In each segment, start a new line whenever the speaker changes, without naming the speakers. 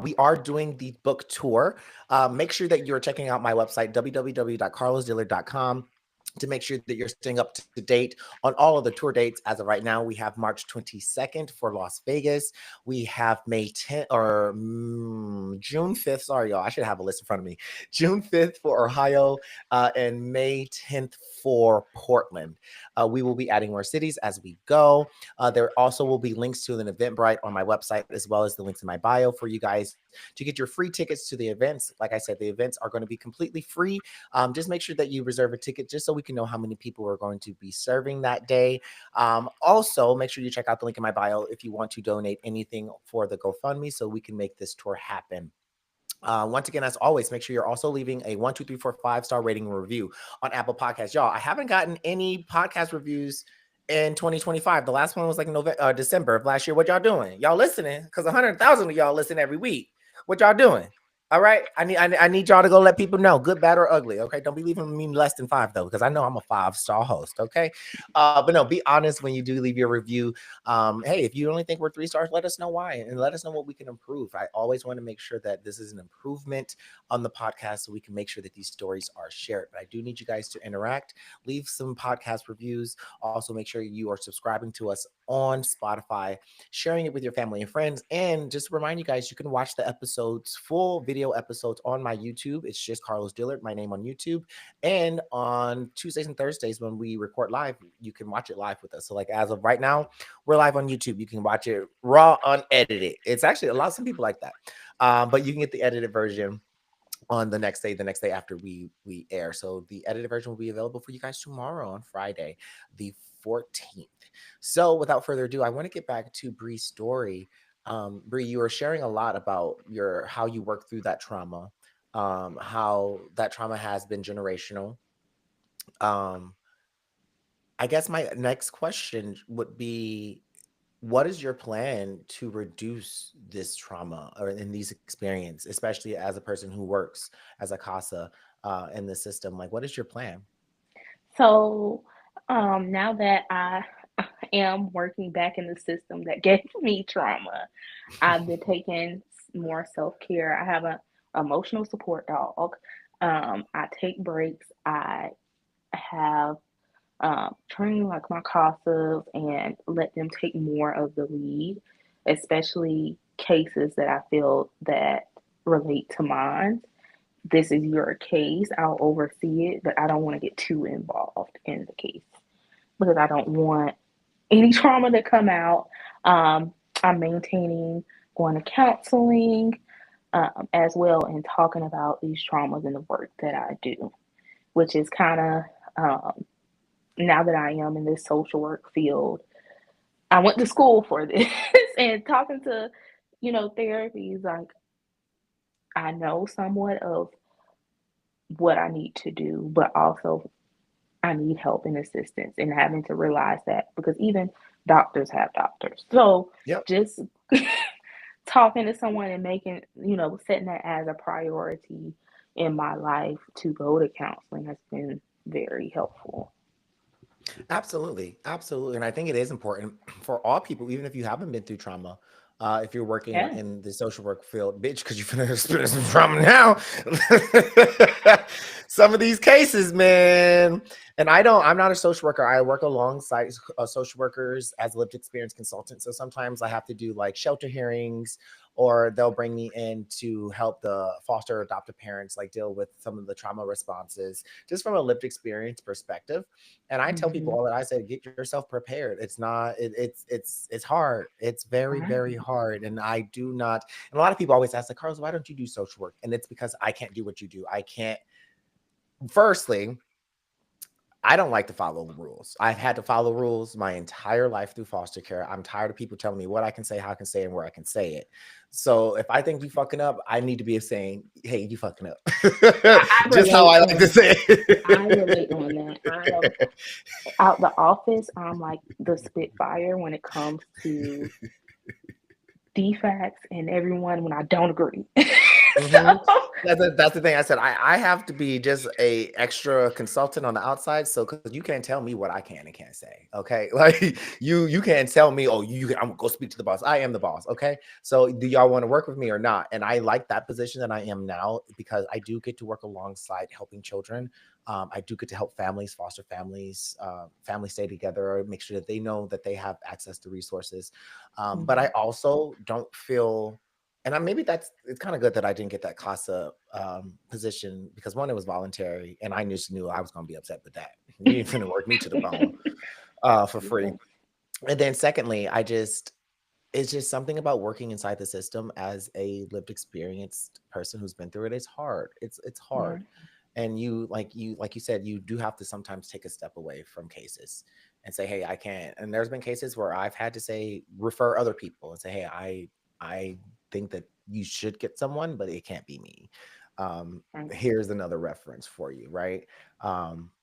we are doing the book tour. Make sure that you're checking out my website, www.carlosdillard.com, to make sure that you're staying up to date on all of the tour dates. As of right now, we have March 22nd for Las Vegas. We have May 10th or June 5th. Sorry, y'all. I should have a list in front of me. June 5th for Ohio and May 10th for Portland. We will be adding more cities as we go. There also will be links to an Eventbrite on my website, as well as the links in my bio for you guys to get your free tickets to the events. Like I said, the events are going to be completely free. Just make sure that you reserve a ticket just so we can know how many people are going to be serving that day. Also, make sure you check out the link in my bio if you want to donate anything for the GoFundMe so we can make this tour happen. Once again, as always, make sure you're also leaving a 1, 2, 3, 4, 5-star rating and review on Apple Podcasts. Y'all, I haven't gotten any podcast reviews in 2025. The last one was like November, December of last year. What y'all doing? Y'all listening? Because 100,000 of y'all listen every week. What y'all doing? All right. I need y'all to go let people know, good, bad, or ugly. Okay. Don't be leaving me less than 5 though, because I know I'm a 5-star host. Okay. But no, be honest when you do leave your review. Hey, if you only think we're 3 stars, let us know why and let us know what we can improve. I always want to make sure that this is an improvement on the podcast so we can make sure that these stories are shared. But I do need you guys to interact, leave some podcast reviews. Also, make sure you are subscribing to us on Spotify, sharing it with your family and friends. And just remind you guys, you can watch the episodes, full video episodes on my YouTube. It's just Carlos Dillard, my name on YouTube. And on Tuesdays and Thursdays when we record live, you can watch it live with us. So like as of right now, we're live on YouTube. You can watch it raw, unedited. It's actually a lot of some people like that. But you can get the edited version on the next day after we air. So the edited version will be available for you guys tomorrow on Friday, the 14th. So without further ado, I want to get back to Bree's story. Bree, you were sharing a lot about how you work through that trauma, how that trauma has been generational. Um, I guess my next question would be, what is your plan to reduce this trauma or in these experience, especially as a person who works as a CASA in the system? Like, what is your plan?
So, now that I am working back in the system that gave me trauma, I've been taking more self care. I have an emotional support dog. I take breaks. I have training like my CASAs and let them take more of the lead, especially cases that I feel that relate to mine. This is your case. I'll oversee it, but I don't want to get too involved in the case because I don't want any trauma to come out. I'm maintaining going to counseling as well and talking about these traumas in the work that I do, which is kind of now that I am in this social work field, I went to school for this and talking to, therapies, like I know somewhat of what I need to do, but also I need help and assistance and having to realize that because even doctors have doctors. So
Yep.
just talking to someone and making, setting that as a priority in my life to go to counseling has been very helpful.
Absolutely. Absolutely. And I think it is important for all people, even if you haven't been through trauma. If you're working
Yeah.
in the social work field, bitch, because you're finna experience some trauma now. Some of these cases, man. And I'm not a social worker. I work alongside social workers as a lived experience consultant. So sometimes I have to do like shelter hearings, or they'll bring me in to help the foster adoptive parents like deal with some of the trauma responses, just from a lived experience perspective. And I tell people
Hmm.
all that, I say, get yourself prepared. It's not, it's hard. It's very, very
Right.
hard. And I do not, and a lot of people always ask, like, Carlos, why don't you do social work? And it's because I can't do what you do. I can't, firstly, I don't like to follow the rules. I've had to follow rules my entire life through foster care. I'm tired of people telling me what I can say, how I can say, and where I can say it. So if I think you fucking up, I need to be saying, "Hey, you fucking up."
I
Just how
relate
I like to
on
say
I relate
it.
on that. I am out the office. I'm like the Spitfire when it comes to defects and everyone when I don't agree.
Mhm. That's the thing. I said I have to be just a extra consultant on the outside, so because you can't tell me what I can and can't say. Okay, like you can't tell me, oh, I'm gonna go speak to the boss. I am the boss. Okay, so do y'all want to work with me or not? And I like that position that I am now because I do get to work alongside helping children. I do get to help families, foster families, families stay together, make sure that they know that they have access to resources. But I
Mhm.
also don't feel and maybe it's kind of good that I didn't get that CASA position because one, it was voluntary, and I just knew I was going to be upset with that. You ain't finna work me to the bone for free.
Yeah.
And then secondly, it's just something about working inside the system as a lived experienced person who's been through it. It's hard. It's
Yeah.
hard, and you said, you do have to sometimes take a step away from cases and say, hey, I can't. And there's been cases where I've had to say refer other people and say, hey, I think that you should get someone, but it can't be me.
Right.
Here's another reference for you, right?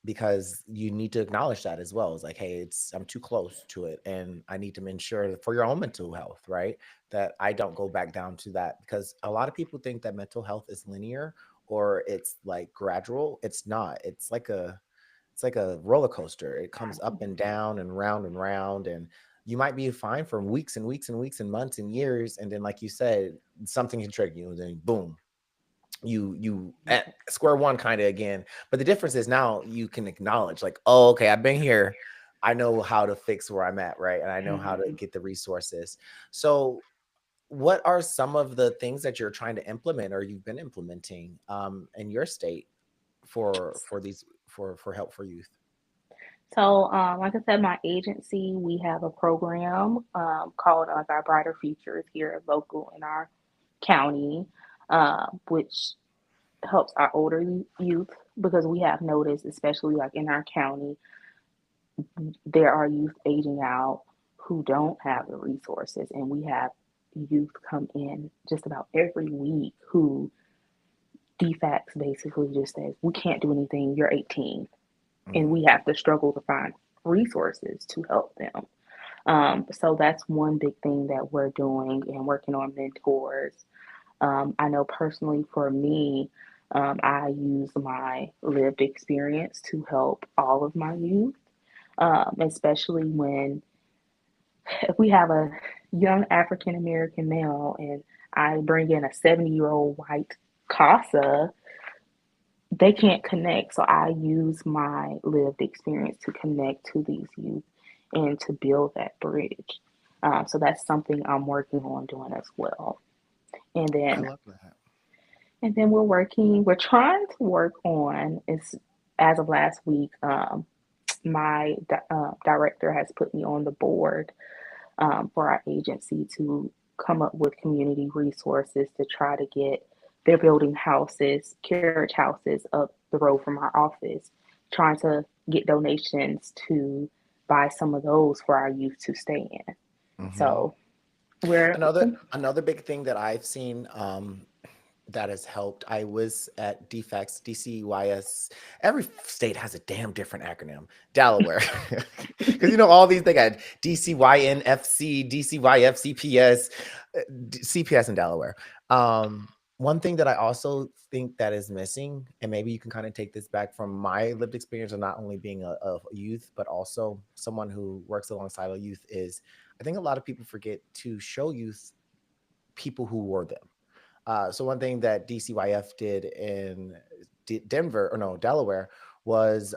Because you need to acknowledge that as well. It's like, hey, I'm too close to it, and I need to ensure that for your own mental health, right? That I don't go back down to that because a lot of people think that mental health is linear or it's like gradual. It's not. It's like a roller coaster. It comes up and down and round, and you might be fine for weeks and weeks and weeks and months and years, and then, like you said, something can trigger you, and then boom, you at square one kind of again. But the difference is now you can acknowledge, like, oh, okay, I've been here. I know how to fix where I'm at, right? And I know how to
Mhm.
get the resources. So what are some of the things that you're trying to implement or you've been implementing in your state for these for help for youth?
So, like I said, my agency, we have a program called our Brighter Futures here local in our county, which helps our older youth because we have noticed, especially like in our county, there are youth aging out who don't have the resources, and we have youth come in just about every week who DFACS basically just says, we can't do anything, you're 18. And
Mm,
we have to struggle to find resources to help them. So that's one big thing that we're doing and working on mentors. I know personally for me, I use my lived experience to help all of my youth, especially when if we have a young African American male and I bring in a 70-year-old white CASA, they can't connect. So I use my lived experience to connect to these youth and to build that bridge. So that's something I'm working on doing as well. And
I
then
love that.
we're trying to work on is as of last week, my director has put me on the board for our agency to come up with community resources to try to get they're building houses, carriage houses up the road from our office, trying to get donations to buy some of those for our youth to stay in.
Hmm.
So we're
Another big thing that I've seen that has helped. I was at DFACS, DCYS. Every state has a damn different acronym. Delaware, because all these they got DCYNFC, DCYFCPS, CPS in Delaware. One thing that I also think that is missing, and maybe you can kind of take this back from my lived experience of not only being a youth, but also someone who works alongside a youth, is I think a lot of people forget to show youth people who were them. So one thing that DCYF did in Denver, or no, Delaware, was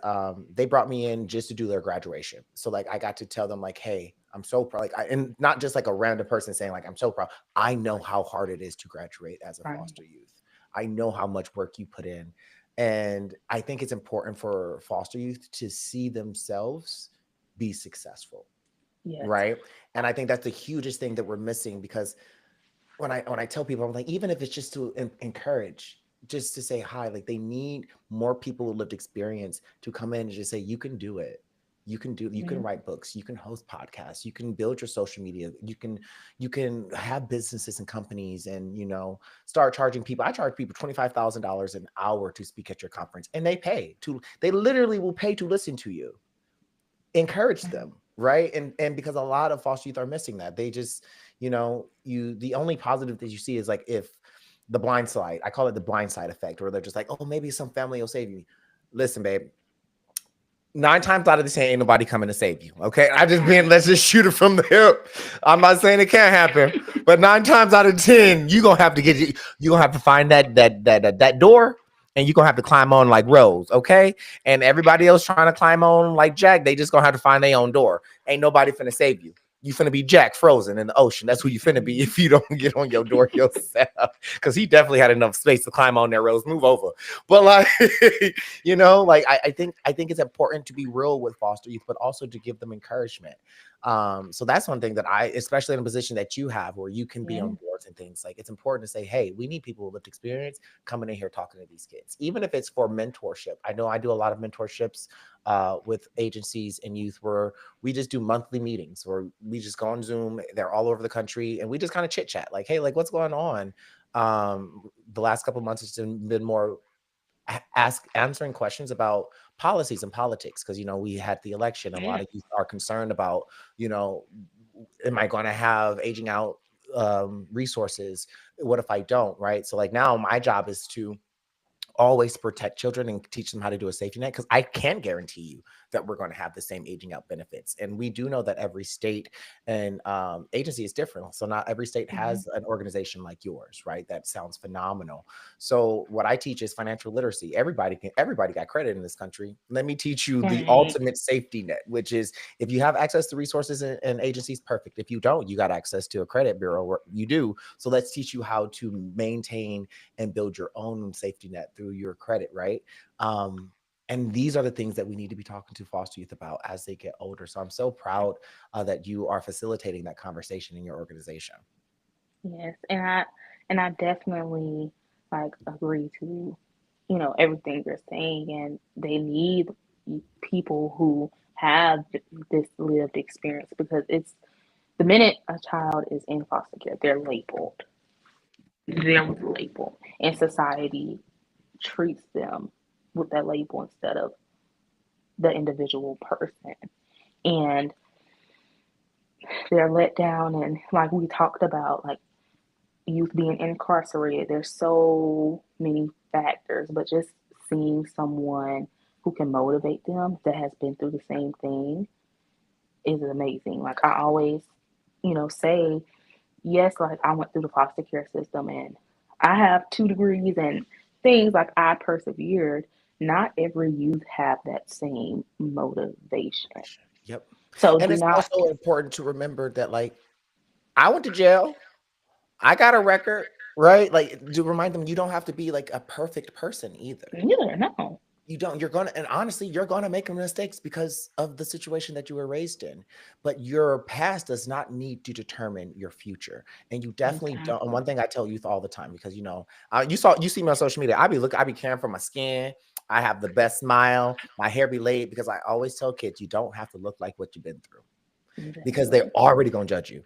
they brought me in just to do their graduation. So like I got to tell them like, hey, I'm so proud. Like, and not just like a random person saying like, I'm so proud. I know how hard it is to graduate as a
right.
foster youth. I know how much work you put in. And I think it's important for foster youth to see themselves be successful,
Yes.
right? And I think that's the hugest thing that we're missing because when I tell people, I'm like, even if it's just to encourage, just to say hi, like they need more people with lived experience to come in and just say, you can do it. You can
Mhm.
write books, you can host podcasts, you can build your social media, you can have businesses and companies and start charging people. I charge people $25,000 an hour to speak at your conference, and they literally will pay to listen to you. Encourage
Right.
them, right? And because a lot of foster youth are missing that. They just, the only positive that you see is like the blind side. I call it the blind side effect, where they're just like, oh, maybe some family will save me. Listen, babe, 9 times out of the 10, ain't nobody coming to save you. Okay. Let's just shoot it from the hip. I'm not saying it can't happen, but 9 times out of 10, you're gonna have to find that door, and you're gonna have to climb on like Rose, okay? And everybody else trying to climb on like Jack, they just gonna have to find their own door. Ain't nobody finna save you. You finna be Jack frozen in the ocean. That's who you finna be if you don't get on your door yourself. Because he definitely had enough space to climb on there, Rose. Move over. But like, like I think it's important to be real with foster youth, but also to give them encouragement. So that's one thing that especially in a position that you have where you can be on boards and things, like it's important to say, hey, we need people with lived experience coming in here talking to these kids, even if it's for mentorship. I know I do a lot of mentorships with agencies and youth where we just do monthly meetings where we just go on Zoom. They're all over the country and we just kind of chit chat like, hey, like what's going on? The last couple of months it's been more answering questions about policies and politics, because we had the election. A lot of youth are concerned about, am I going to have aging out resources? What if I don't? Right. So like now my job is to always protect children and teach them how to do a safety net, because I can't guarantee you that we're going to have the same aging out benefits. And we do know that every state and agency is different. So not every state has an organization like yours, right? That sounds phenomenal. So what I teach is financial literacy. Everybody got credit in this country. Let me teach you the ultimate safety net, which is if you have access to resources and agencies, perfect. If you don't, you got access to a credit bureau, where you do. So let's teach you how to maintain and build your own safety net through your credit, right? And these are the things that we need to be talking to foster youth about as they get older. So I'm so proud that you are facilitating that conversation in your organization.
Yes, and I definitely like agree to everything you're saying, and they need people who have this lived experience, because it's the minute a child is in foster care, they're labeled. They're labeled, and society treats them with that label instead of the individual person. And they're let down, and like we talked about, like youth being incarcerated, there's so many factors, but just seeing someone who can motivate them that has been through the same thing is amazing. Like I always, say, yes, like I went through the foster care system and I have 2 degrees and things, like I persevered. Not every youth have that same motivation.
Yep.
So
And
do
it's
not.
also important to remember that, like, I went to jail. I got a record, right? Like, to remind them, you don't have to be like a perfect person either.
Neither, no.
You don't. And honestly, you're gonna make mistakes because of the situation that you were raised in. But your past does not need to determine your future. And you definitely don't. And one thing I tell youth all the time, because you see me on social media. I be caring for my skin. I have the best smile. My hair be laid, because I always tell kids you don't have to look like what you've been through, because they're already gonna judge you.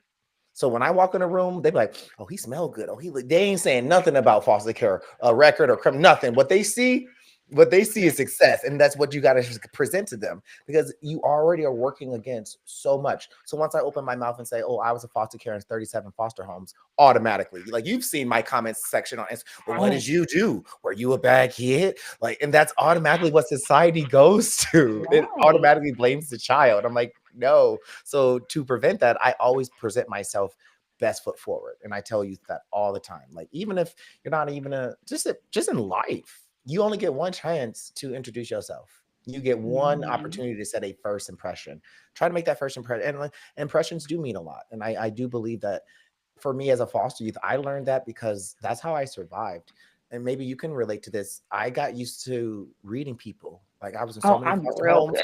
So when I walk in a room, they be like, "Oh, he smell good. Oh, they ain't saying nothing about foster care, a record or nothing. What they see is success, and that's what you got to present to them, because you already are working against so much. So once I open my mouth and say, "Oh, I was a foster care in 37 foster homes," automatically, like you've seen my comments section on Instagram. Well, what did you do? Were you a bad kid? Like, and that's automatically what society goes to. It automatically blames the child. I'm like, no. So to prevent that, I always present myself best foot forward, and I tell you that all the time. Like, even if you're not even just in life, you only get one chance to introduce yourself. You get one opportunity to set a first impression. Try to make that first impression, and impressions do mean a lot. And I do believe that for me as a foster youth, I learned that because that's how I survived. And maybe you can relate to this. I got used to reading people. Like, I was in so many foster homes.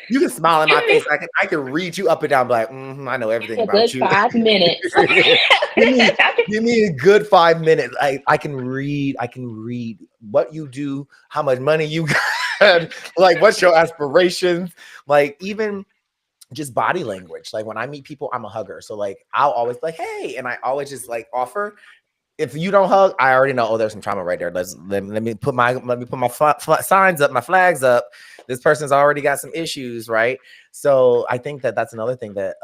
You can smile in my face. I can read you up and down, like, I know everything about you.
5 minutes.
give me a good 5 minutes. I can read what you do, how much money you got, like what's your aspirations, like even just body language. Like when I meet people, I'm a hugger. So like I'll always like, hey, and I always just like offer. If you don't hug, I already know, oh, there's some trauma right there. Let me put my signs up, my flags up. This person's already got some issues, right? So I think that that's another thing that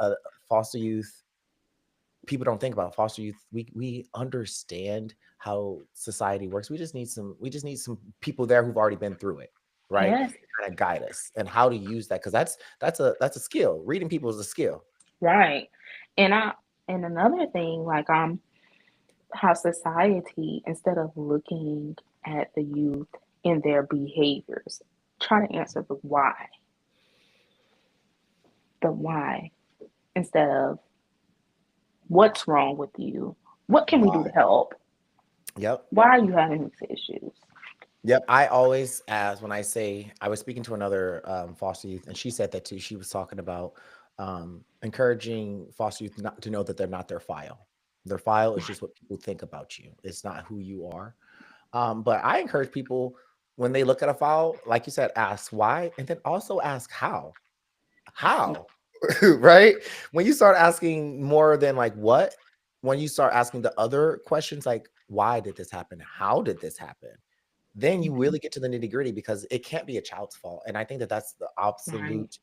foster youth people don't think about foster youth. We understand how society works. We just need some people there who've already been through it, right?
Yes,
Kind of guide us and how to use that, because that's a skill. Reading people is a skill.
right. And I and another thing, like how society, instead of looking at the youth and their behaviors, try to answer the why, instead of what's wrong with you, what can we do to
Why?
help,
Yep.
why are you having these issues?
Yep. I always ask when I say I was speaking to another foster youth, and she said that too. She was talking about encouraging foster youth not to know that they're not their file. Their file is just what people think about you. It's not who you are. But I encourage people when they look at a file, like you said, ask why, and then also ask how. How? Right? When you start asking more than like what, when you start asking the other questions like why did this happen? How did this happen? Then you
Mhm.
really get to the nitty-gritty, because it can't be a child's fault. And I think that that's the
Right,
absolute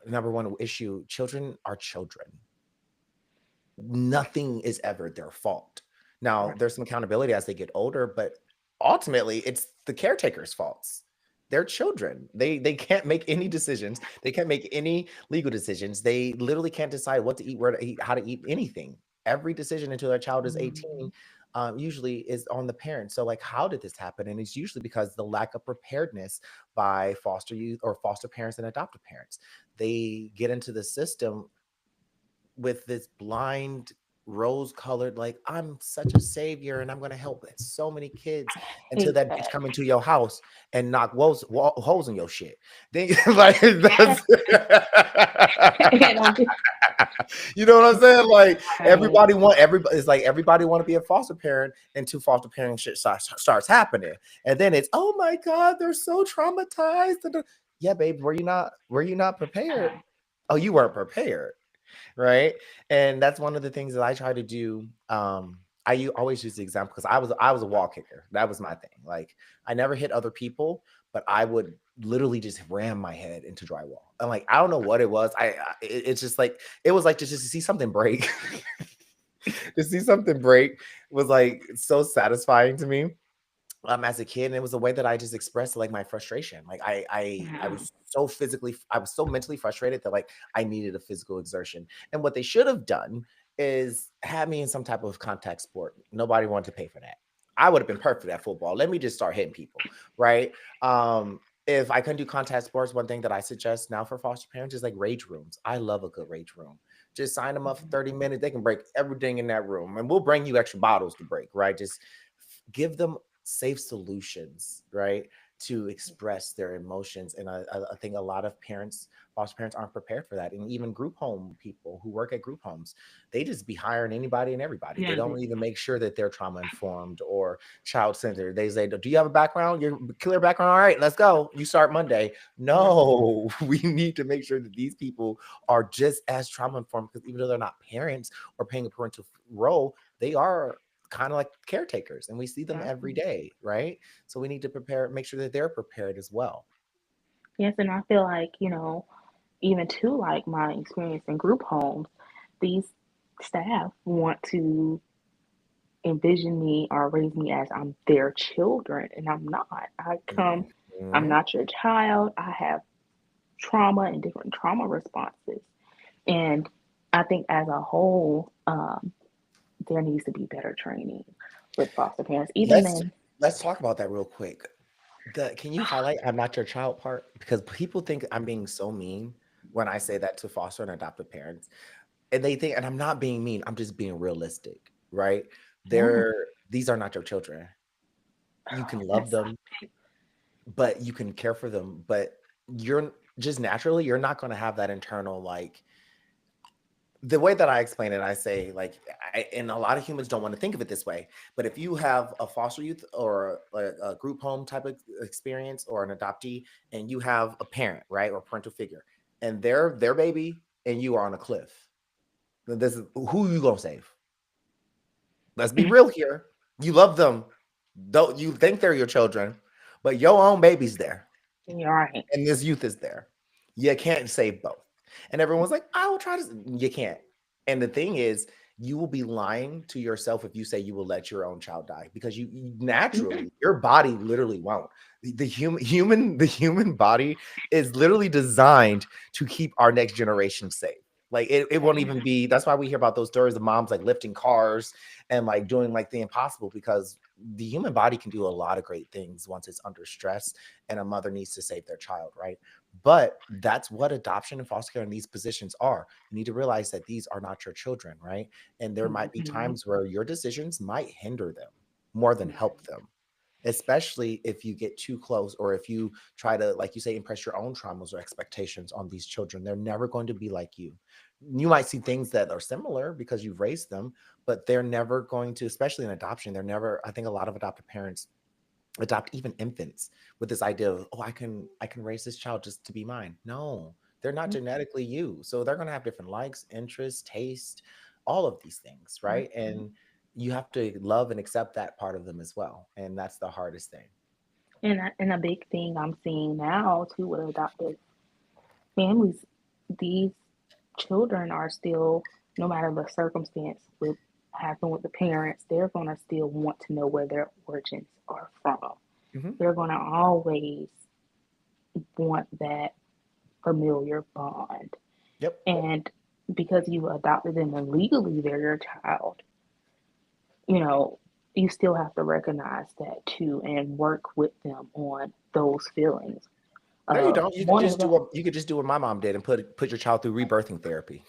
number one issue. Children are children. Nothing is ever their fault. Now,
right.
there's some accountability as they get older, but ultimately it's the caretaker's faults. They're children. They can't make any decisions. They can't make any legal decisions. They literally can't decide what to eat, where to eat, how to eat anything. Every decision until their child is 18
Mhm.
usually is on the parent. So, like, how did this happen? And it's usually because the lack of preparedness by foster youth or foster parents and adoptive parents. They get into the system with this blind rose colored like I'm such a savior and I'm going to help so many kids, until
Hate
that bitch
that.
come into your house and knock holes in your shit. Then like
Yes.
that's
And I'm just
you know what I'm saying? Like
right.
everybody, it's like everybody want to be a foster parent until foster parent shit starts happening. And then it's, oh my God, they're so traumatized. Yeah, babe, were you not prepared? Oh, you weren't prepared, right? And that's one of the things that I try to do. Always use the example because I was a wall kicker. That was my thing. Like I never hit other people, but I would literally just ram my head into drywall. And like I don't know what it was. It's just like it was like just to see something break. To see something break was like so satisfying to me as a kid, and it was a way that I just expressed like my frustration. Like I
Yeah.
was so I was so mentally frustrated that like I needed a physical exertion. And what they should have done is have me in some type of contact sport. Nobody wanted to pay for that. I would have been perfect at football. Let me just start hitting people, right? If I couldn't do contact sports, one thing that I suggest now for foster parents is like rage rooms. I love a good rage room. Just sign them up for 30 minutes. They can break everything in that room, and we'll bring you extra bottles to break, right? Just give them safe solutions, right? To express their emotions. And I think a lot of parents, foster parents, aren't prepared for that. And even group home people who work at group homes, they just be hiring anybody and everybody. They
Yeah,
don't even make sure that they're trauma informed or child centered. They say, do you have a background? Your clear background? All right, let's go. You start Monday. No, we need to make sure that these people are just as trauma informed, because even though they're not parents or playing a parental role, they are kind of like caretakers, and we see them every
exactly.
day, right? So we need to make sure that they're prepared as well.
Yes, and I feel like, even too, like my experience in group homes, these staff want to envision me or raise me as I'm their children, and I'm not. I'm
Mhm.
not your child. I have trauma and different trauma responses. And I think as a whole, there needs to be better training with foster parents, even
Let's
in,
let's talk about that real quick. Can you highlight "I'm not your child" part? Because people think I'm being so mean when I say that to foster and adoptive parents, and they think, and I'm not being mean. I'm just being realistic, right?
yeah,
These are not your children. You can love
that's
them, but you can care for them, but you're just naturally you're not going to have that internal like the way that I explain it, I say like, and a lot of humans don't want to think of it this way, but if you have a foster youth or a group home type of experience or an adoptee, and you have a parent, right, or parental figure, and their baby, and you are on a cliff, then this is who you gonna save? Let's be real here. You love them, don't you think they're your children, but your own baby's there
you're right.
and this youth is there. You can't save both. And everyone's like, I will try to. You can't. And the thing is, you will be lying to yourself if you say you will let your own child die, because you naturally, your body literally won't. The human body is literally designed to keep our next generation safe. Like it won't even be. That's why we hear about those stories of moms like lifting cars and like doing like the impossible, because the human body can do a lot of great things once it's under stress and a mother needs to save their child, right? But that's what adoption and foster care in these positions are. You need to realize that these are not your children, right? And there might be
Mhm.
times where your decisions might hinder them more than help them, especially if you get too close, or if you try to, like you say, impress your own traumas or expectations on these children. They're never going to be like you. You might see things that are similar because you've raised them, but they're never going to, especially in adoption, they're never, I think a lot of adoptive parents adopt even infants with this idea of, oh, I can raise this child just to be mine. No, they're not genetically you, so they're going to have different likes, interests, taste, all of these things, right? And you have to love and accept that part of them as well, and that's the hardest thing.
And a big thing I'm seeing now too with adopted families, these children are still, no matter the circumstance with happen with the parents, they're gonna still want to know where their origins are from.
Hmm.
They're gonna always want that familiar bond.
Yep.
And because you adopted them and legally they're your child, you know, you still have to recognize that too and work with them on those feelings.
No, you don't. You could
One of
just do
the
what my mom did and put your child through rebirthing therapy.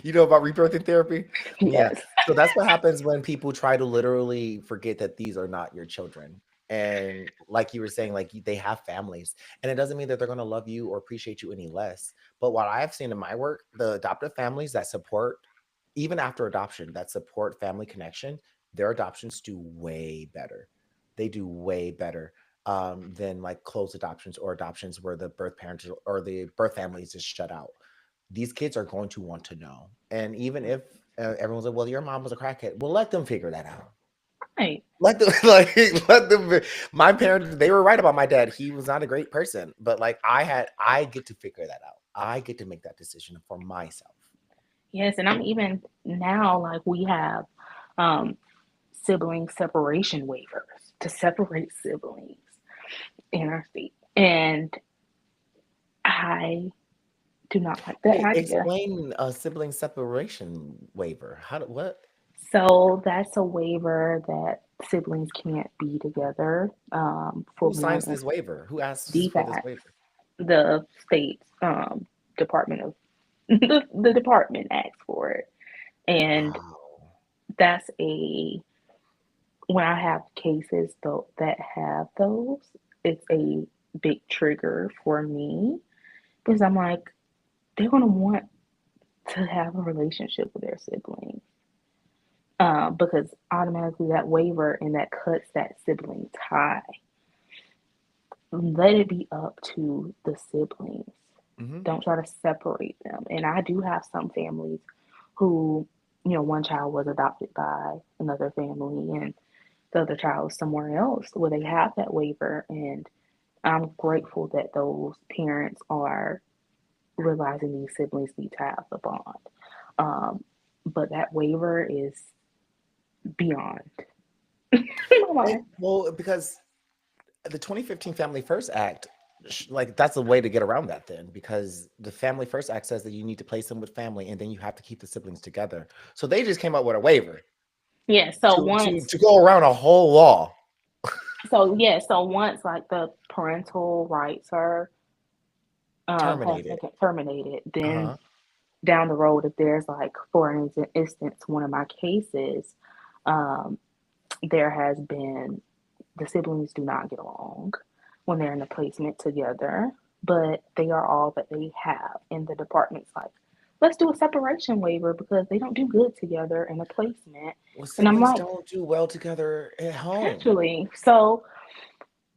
You know about rebirthing therapy? Yeah.
yes,
So that's what happens when people try to literally forget that these are not your children. And like you were saying, like they have families, and it doesn't mean that they're going to love you or appreciate you any less. But what I've seen in my work, the adoptive families that support, even after adoption, that support family connection, their adoptions do way better. They do way better than like closed adoptions or adoptions where the birth parents or the birth family is just shut out. These kids are going to want to know. And even if everyone's like, well, your mom was a crackhead, well, let them figure that out.
right.
Let them like let them. My parents, they were right about my dad. He was not a great person, but like I get to figure that out. I get to make that decision for myself.
Yes, and I'm even now like we have um, sibling separation waivers to separate siblings in our state, and I do not like that
Wait,
idea.
explain a sibling separation waiver. How do what?
So that's a waiver that siblings can't be together for
Who
one
signs this waiver? Who asks for this
DFACS,
waiver?
the state's department of the department asks for it, and
Wow.
that's a when I have cases though that have those, it's a big trigger for me because I'm like, they're gonna want to have a relationship with their siblings. Because automatically that waiver and that cuts that sibling tie. Let it be up to the siblings.
Hmm.
Don't try to separate them. And I do have some families who, one child was adopted by another family and the other child is somewhere else where they have that waiver. And I'm grateful that those parents are realizing these siblings need to have the bond. Um, but that waiver is beyond my mind.
Well, because the 2015 Family First Act, like that's a way to get around that then, because the Family First Act says that you need to place them with family and then you have to keep the siblings together. So they just came up with a waiver
Yeah, so
to go around a whole law.
once like the parental rights are has
Terminated.
been terminated, then
Uh-huh.
down the road, if there's like, for instance, one of my cases, um, there has been the siblings do not get along when they're in a placement together, but they are all that they have. And the department's like, let's do a separation waiver because they don't do good together in a placement.
Well,
And I'm
siblings
like,
don't do well together at home.
actually, so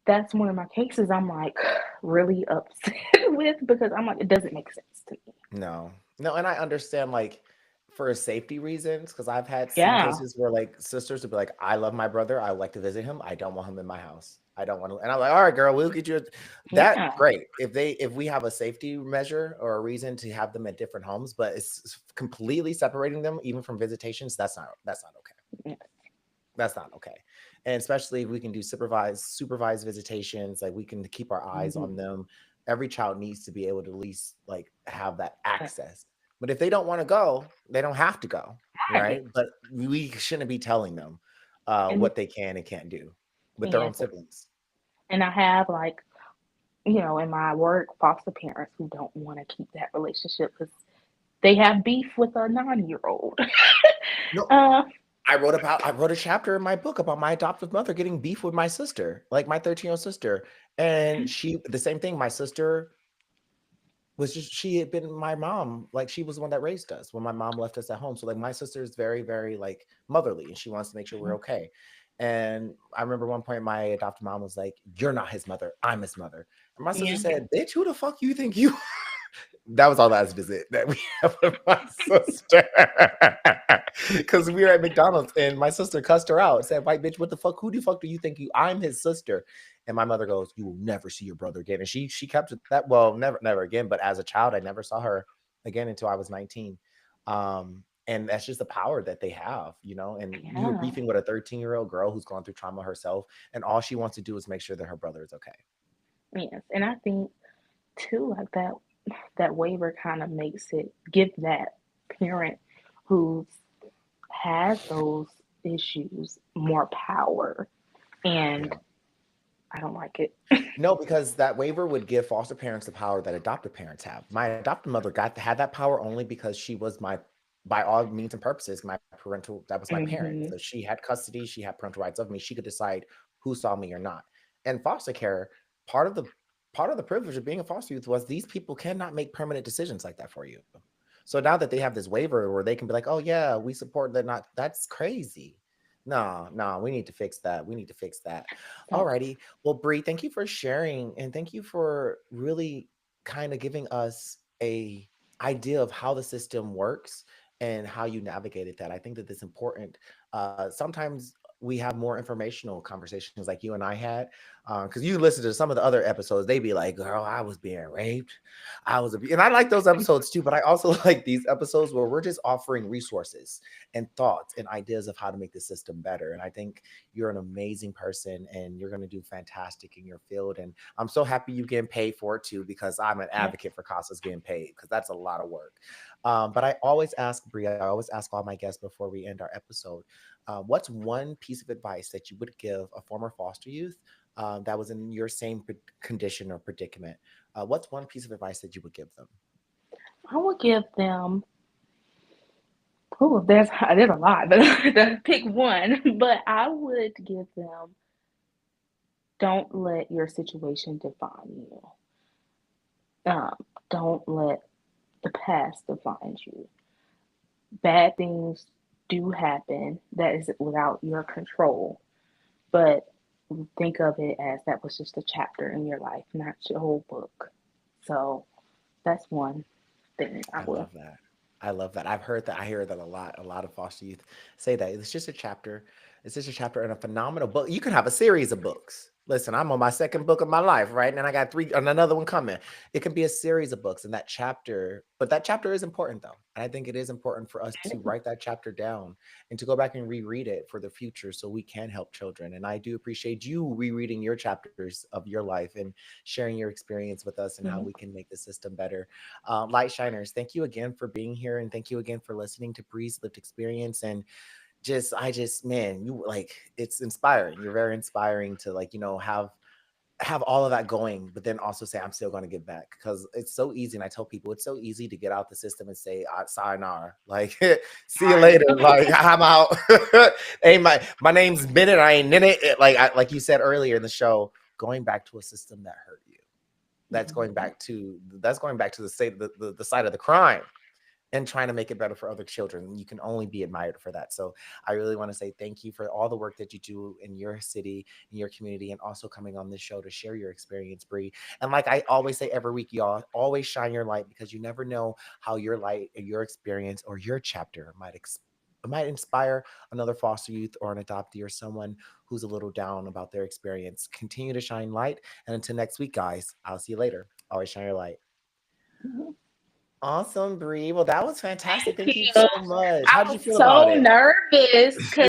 that's one of my cases I'm like really upset with because I'm like, it doesn't make sense to me.
No, no, and I understand like for safety reasons, because I've had seen
Yeah.
cases where like sisters would be like, I love my brother, I would like to visit him, I don't want him in my house. I don't want to. And I'm like, all right, girl, we'll get you that.
Yeah,
Great. If we have a safety measure or a reason to have them at different homes, but it's completely separating them even from visitations, that's not okay.
yeah,
That's not okay. And especially if we can do supervised visitations, like we can keep our eyes
mhm,
on them. Every child needs to be able to at least like have that
yeah,
access. But if they don't want to go, they don't have to go,
right.
right? But we shouldn't be telling them
And
what they can and can't do with their own
yes,
siblings.
and I have like, you know, in my work, foster parents who don't want to keep that relationship because they have beef with a 9 year old.
No,
uh,
I wrote a chapter in my book about my adoptive mother getting beef with my sister, like my 13-year-old sister. And she the same thing, my sister was just she had been my mom, like she was the one that raised us when my mom left us at home. So like my sister is very, very like motherly and she wants to make sure we're okay. And I remember one point my adopted mom was like, "You're not his mother, I'm his mother." And my sister
yeah,
said, "Bitch, who the fuck you think you?" That was our last visit that we have with my sister. Because we were at McDonald's and my sister cussed her out and said, "White bitch, what the fuck? Who the fuck do you think you? I'm his sister." And my mother goes, "You will never see your brother again." And she kept it that well, never again. But as a child, I never saw her again until I was 19. And that's just the power that they have, you know. And you're
yeah,
beefing with a 13-year-old girl who's gone through trauma herself, and all she wants to do is make sure that her brother is okay.
yes. And I think too, like that waiver kind of makes it give that parent who has those issues more power, and
Yeah.
I don't like it.
No, because that waiver would give foster parents the power that adoptive parents have. My adopted mother had that power only because she was my, by all means and purposes, my parental, that was my parent.
Hmm.
So she had custody, she had parental rights of me. She could decide who saw me or not. And foster care, part of the part of the privilege of being a foster youth was these people cannot make permanent decisions like that for you. So now that they have this waiver where they can be like, "Oh yeah, we support that," not that's crazy. No, no, we need to fix that. We need to fix that.
So
Alrighty. Well, Bree, thank you for sharing and thank you for really kind of giving us a idea of how the system works and how you navigated that. I think that it's important. Sometimes we have more informational conversations like you and I had, because you listen to some of the other episodes, they be like, "Girl, I was being raped. And I like those episodes too, but I also like these episodes where we're just offering resources and thoughts and ideas of how to make the system better. And I think you're an amazing person and you're going to do fantastic in your field. And I'm so happy you getting paid for it too, because I'm an
yeah,
advocate for CASA's getting paid because that's a lot of work. But I always ask Bria, I always ask all my guests before we end our episode, what's one piece of advice that you would give a former foster youth that was in your same condition or predicament? What's one piece of advice that you would give them?
I would give them. Oh, there's a lot, but to pick one. But I would give them. Don't let your situation define you. Um, don't let the past define you. Bad things do happen that is without your control, but think of it as that was just a chapter in your life, not your whole book. So that's one thing I
I
will.
love that. I love that. I've heard that. I hear that a lot. A lot of foster youth say that it's just a chapter. It's just a chapter in a phenomenal book. You can have a series of books. Listen, I'm on my second book of my life, right? And I got three and another one coming. It can be a series of books, and that chapter, but that chapter is important though. And I think it is important for us to write that chapter down and to go back and reread it for the future so we can help children. And I do appreciate you rereading your chapters of your life and sharing your experience with us and how
Mhm.
we can make the system better. Light Shiners, thank you again for being here and thank you again for listening to Bree's lived experience. And man, you like it's inspiring. You're very inspiring to like, have all of that going, but then also say, I'm still going to give back because it's so easy. And I tell people it's so easy to get out the system and say, sayonara, like, see you later. Like, I'm out. Hey, my name's Bennett. I ain't in it. Like you said earlier in the show, going back to a system that hurt you.
Mhm.
That's going back to the state the side of the crime and trying to make it better for other children. You can only be admired for that. So I really want to say thank you for all the work that you do in your city, in your community, and also coming on this show to share your experience, Bree. And like I always say every week, y'all, always shine your light because you never know how your light or your experience or your chapter might might inspire another foster youth or an adoptee or someone who's a little down about their experience. Continue to shine light. And until next week, guys, I'll see you later. Always shine your light.
Mhm.
Awesome, Bree. Well, that was fantastic.
Thank
Thank you
you.
so much.
I
How did you
was
feel about
so
it?
nervous because